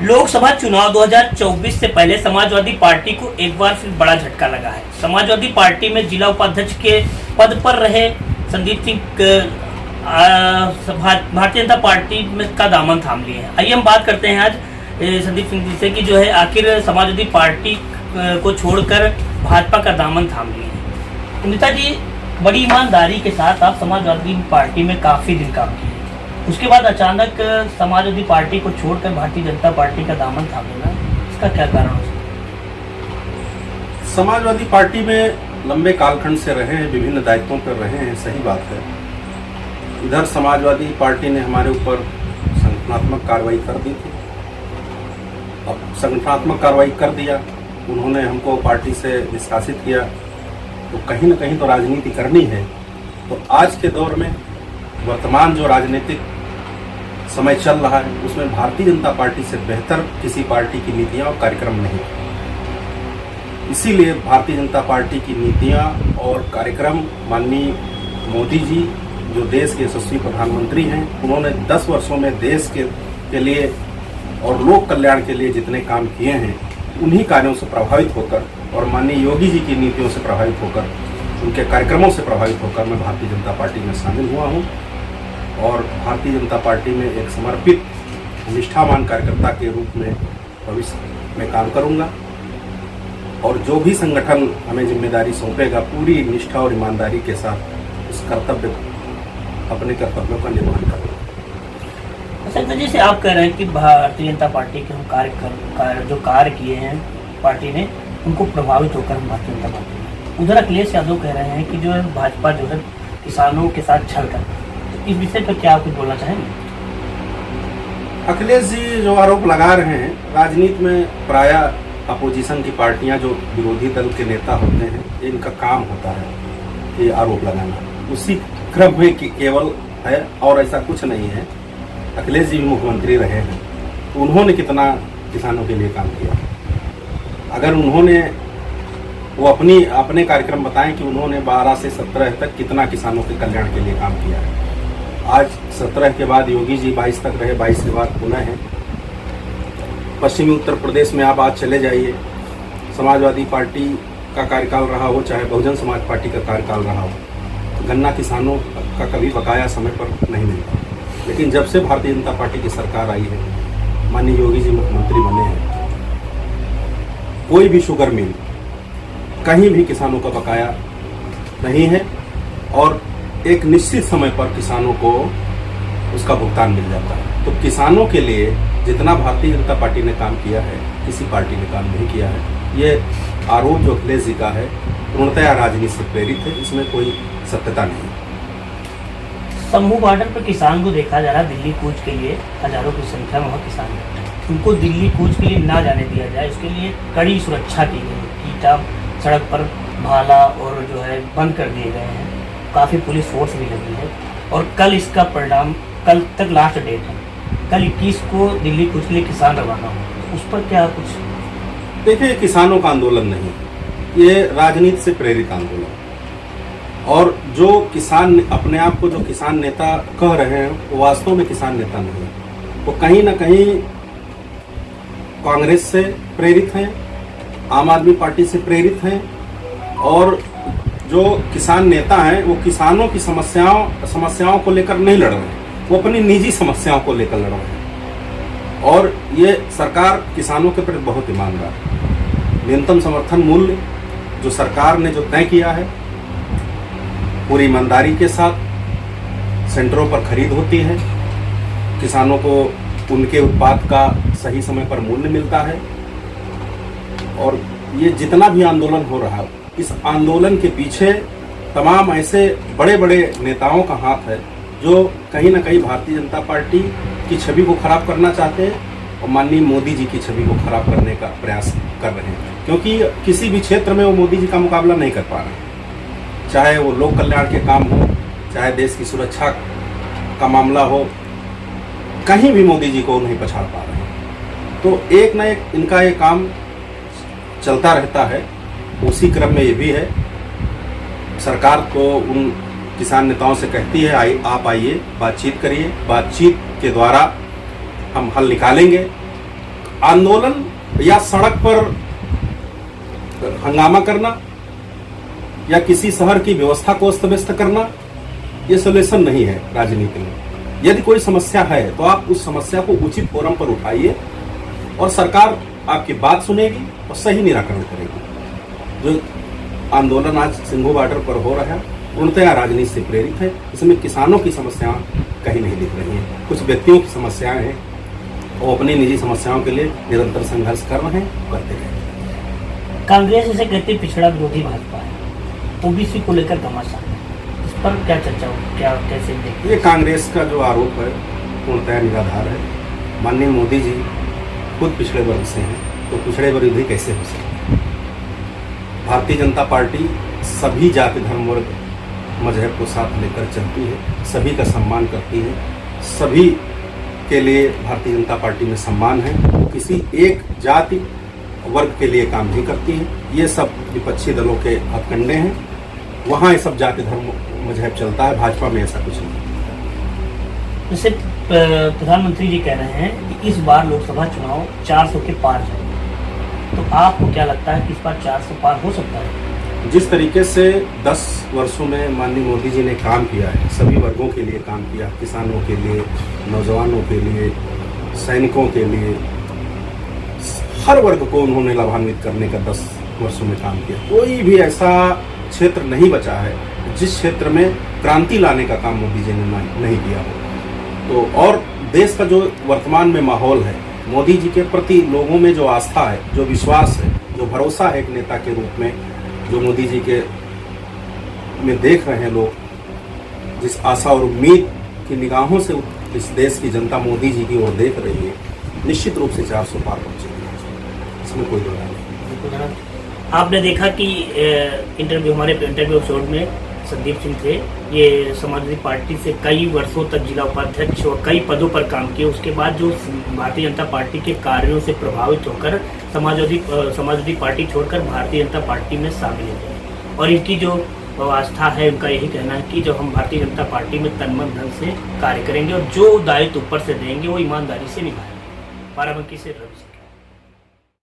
लोकसभा चुनाव 2024 से पहले समाजवादी पार्टी को एक बार फिर बड़ा झटका लगा है। समाजवादी पार्टी में जिला उपाध्यक्ष के पद पर रहे संदीप सिंह भारतीय जनता पार्टी में का दामन थाम लिए हैं। आइए हम बात करते हैं आज संदीप सिंह जी से कि जो है आखिर समाजवादी पार्टी को छोड़कर भाजपा का दामन थाम लिए हैं। नेता जी, बड़ी ईमानदारी के साथ आप समाजवादी पार्टी में काफी दिन काम किए, उसके बाद अचानक समाजवादी पार्टी को छोड़कर भारतीय जनता पार्टी का दामन थाम लेना, इसका क्या कारण हो सकता है? समाजवादी पार्टी में लंबे कालखंड से रहे हैं, विभिन्न दायित्वों पर रहे हैं, सही बात है। इधर समाजवादी पार्टी ने हमारे ऊपर संगठनात्मक कार्रवाई कर दी थी। अब संगठनात्मक कार्रवाई कर दिया, उन्होंने हमको पार्टी से निष्कासित किया, तो कहीं ना कहीं तो राजनीति करनी है। तो आज के दौर में वर्तमान जो राजनीतिक समय चल रहा है, उसमें भारतीय जनता पार्टी से बेहतर किसी पार्टी की नीतियां और कार्यक्रम नहीं। इसीलिए भारतीय जनता पार्टी की नीतियां और कार्यक्रम माननीय मोदी जी, जो देश के यशस्वी प्रधानमंत्री हैं, उन्होंने 10 वर्षों में देश के लिए और लोक कल्याण के लिए जितने काम किए हैं, उन्हीं कार्यों से प्रभावित होकर और माननीय योगी जी की नीतियों से प्रभावित होकर, उनके कार्यक्रमों से प्रभावित होकर मैं भारतीय जनता पार्टी में शामिल हुआ हूँ और भारतीय जनता पार्टी में एक समर्पित निष्ठावान कार्यकर्ता के रूप में भविष्य में काम करूंगा और जो भी संगठन हमें जिम्मेदारी सौंपेगा, पूरी निष्ठा और ईमानदारी के साथ उस अपने कर्तव्यों का निर्वहन करूंगा। संजय जी, से आप कह रहे हैं कि भारतीय जनता पार्टी के हम जो कार्य किए हैं पार्टी ने, उनको प्रभावित होकर हम भारतीय जनता पार्टी में। उधर अखिलेश यादव कह रहे हैं कि जो है भाजपा जो है किसानों के साथ छल कर, तो इस विषय पर क्या आप कुछ बोलना चाहेंगे? अखिलेश जी जो आरोप लगा रहे हैं, राजनीति में प्रायः अपोजिशन की पार्टियां जो विरोधी दल के नेता होते हैं, इनका काम होता है ये आरोप लगाना, उसी क्रम में केवल है और ऐसा कुछ नहीं है। अखिलेश जी भी मुख्यमंत्री रहे हैं, तो उन्होंने कितना किसानों के लिए काम किया? अगर उन्होंने वो अपने कार्यक्रम बताएं कि उन्होंने 12 से 17 तक कितना किसानों के कल्याण के लिए काम किया है। आज 17 के बाद योगी जी 22 तक रहे, 22 के बाद पुनः है। पश्चिमी उत्तर प्रदेश में आप आज चले जाइए, समाजवादी पार्टी का कार्यकाल रहा हो चाहे बहुजन समाज पार्टी का कार्यकाल रहा हो, गन्ना किसानों का कभी बकाया समय पर नहीं मिलता। लेकिन जब से भारतीय जनता पार्टी की सरकार आई है, माननीय योगी जी मुख्यमंत्री बने हैं, कोई भी शुगर मिल कहीं भी किसानों का बकाया नहीं है और एक निश्चित समय पर किसानों को उसका भुगतान मिल जाता है। तो किसानों के लिए जितना भारतीय जनता पार्टी ने काम किया है, किसी पार्टी ने काम नहीं किया है। ये आरोप जो अखिलेश जी का है, पूर्णतया राजनीति से प्रेरित है, इसमें कोई सत्यता नहीं। शंभू बॉर्डर पर किसान को देखा जा रहा है, दिल्ली कूच के लिए हजारों की संख्या में वहाँ किसान हैं। उनको दिल्ली कूच के लिए ना जाने दिया जाए, उसके लिए कड़ी सुरक्षा की गई है। कीटा सड़क पर भाला और जो है बंद कर दिए गए हैं, काफ़ी पुलिस फोर्स भी लगी है और कल इसका परिणाम, कल तक लास्ट डेट है, कल 21 को दिल्ली कूच के लिए किसान रवाना हो, उस पर क्या कुछ? देखिए, किसानों का आंदोलन नहीं, ये राजनीति से प्रेरित आंदोलन। और जो किसान अपने आप को जो किसान नेता कह रहे हैं, वो वास्तव में किसान नेता नहीं है, वो कहीं ना कहीं कांग्रेस से प्रेरित हैं, आम आदमी पार्टी से प्रेरित हैं और जो किसान नेता हैं वो किसानों की समस्याओं को लेकर नहीं लड़ रहे हैं, वो अपनी निजी समस्याओं को लेकर लड़ रहे हैं। और ये सरकार किसानों के प्रति बहुत ईमानदार है। न्यूनतम समर्थन मूल्य जो सरकार ने जो तय किया है, पूरी ईमानदारी के साथ सेंटरों पर खरीद होती है, किसानों को उनके उत्पाद का सही समय पर मूल्य मिलता है। और ये जितना भी आंदोलन हो रहा है, इस आंदोलन के पीछे तमाम ऐसे बड़े बड़े नेताओं का हाथ है जो कहीं ना कहीं भारतीय जनता पार्टी की छवि को खराब करना चाहते हैं और माननीय मोदी जी की छवि को खराब करने का प्रयास कर रहे हैं, क्योंकि किसी भी क्षेत्र में वो मोदी जी का मुकाबला नहीं कर पा रहे हैं। चाहे वो लोक कल्याण के काम हो, चाहे देश की सुरक्षा का मामला हो, कहीं भी मोदी जी को नहीं पछाड़ पा रहे हैं। तो एक न एक इनका ये काम चलता रहता है। उसी क्रम में ये भी है, सरकार तो उन किसान नेताओं से कहती है आप आइए, बातचीत करिए, बातचीत के द्वारा हम हल निकालेंगे आंदोलन या सड़क पर हंगामा करना या किसी शहर की व्यवस्था को अस्त व्यस्त करना ये सोल्यूशन नहीं है राजनीति में। यदि कोई समस्या है तो आप उस समस्या को उचित फोरम पर उठाइए और सरकार आपकी बात सुनेगी और सही निराकरण करेगी। जो आंदोलन आज सिंघू बॉर्डर पर हो रहा है पूर्णतः राजनीति से प्रेरित है। इसमें किसानों की समस्याएं कहीं नहीं दिख रही हैं, कुछ व्यक्तियों की समस्याएं हैं, वो अपनी निजी समस्याओं के लिए निरंतर संघर्ष कर रहे हैं, करते रहे। कांग्रेस इसे कहती पिछड़ा विरोधी भाजपा है, ओबीसी को लेकर घमासान है, इस पर क्या चर्चा हो, क्या कैसे देखते? ये कांग्रेस का जो आरोप है पूर्णतः निराधार है। माननीय मोदी जी खुद पिछड़े वर्ग से हैं, तो पिछड़े वर्ग कैसे हो सकते? भारतीय जनता पार्टी सभी जाति धर्म वर्ग मजहब को साथ लेकर चलती है, सभी का सम्मान करती है, सभी के लिए भारतीय जनता पार्टी में सम्मान है, किसी एक जाति वर्ग के लिए काम नहीं करती है। ये सब विपक्षी दलों के हथकंडे हैं, वहाँ ये सब जाति धर्म मजहब चलता है, भाजपा में ऐसा कुछ नहीं। जैसे प्रधानमंत्री जी कह रहे हैं कि इस बार लोकसभा चुनाव 400 के पार जाएगा, तो आपको क्या लगता है कि इस बार 400 पार हो सकता है? जिस तरीके से 10 वर्षों में माननीय मोदी जी ने काम किया है, सभी वर्गों के लिए काम किया, किसानों के लिए, नौजवानों के लिए, सैनिकों के लिए, हर वर्ग को उन्होंने लाभान्वित करने का 10 वर्षों में काम किया। कोई भी ऐसा क्षेत्र नहीं बचा है जिस क्षेत्र में क्रांति लाने का काम मोदी जी ने नहीं किया हो। तो और देश का जो वर्तमान में माहौल है, मोदी जी के प्रति लोगों में जो आस्था है, जो विश्वास है, जो भरोसा है एक नेता के रूप में, जो मोदी जी के में देख रहे हैं लोग, जिस आशा और उम्मीद की निगाहों से इस देश की जनता मोदी जी की ओर देख रही है, निश्चित रूप से 400 पार पहुंचेगी, इसमें कोई दो नहीं। आपने देखा कि हमारे इंटरव्यू एपिसोड में संदीप सिंह थे, ये समाजवादी पार्टी से कई वर्षों तक जिला उपाध्यक्ष और कई पदों पर काम किए। उसके बाद जो भारतीय जनता पार्टी के कार्यों से प्रभावित होकर समाजवादी पार्टी छोड़कर भारतीय जनता पार्टी में शामिल हो गए, और इनकी जो आस्था है, उनका यही कहना है कि जो हम भारतीय जनता पार्टी में तन मन धन से कार्य करेंगे और जो दायित्व ऊपर से देंगे वो ईमानदारी से निभाएंगे। बाराबंकी से रवि।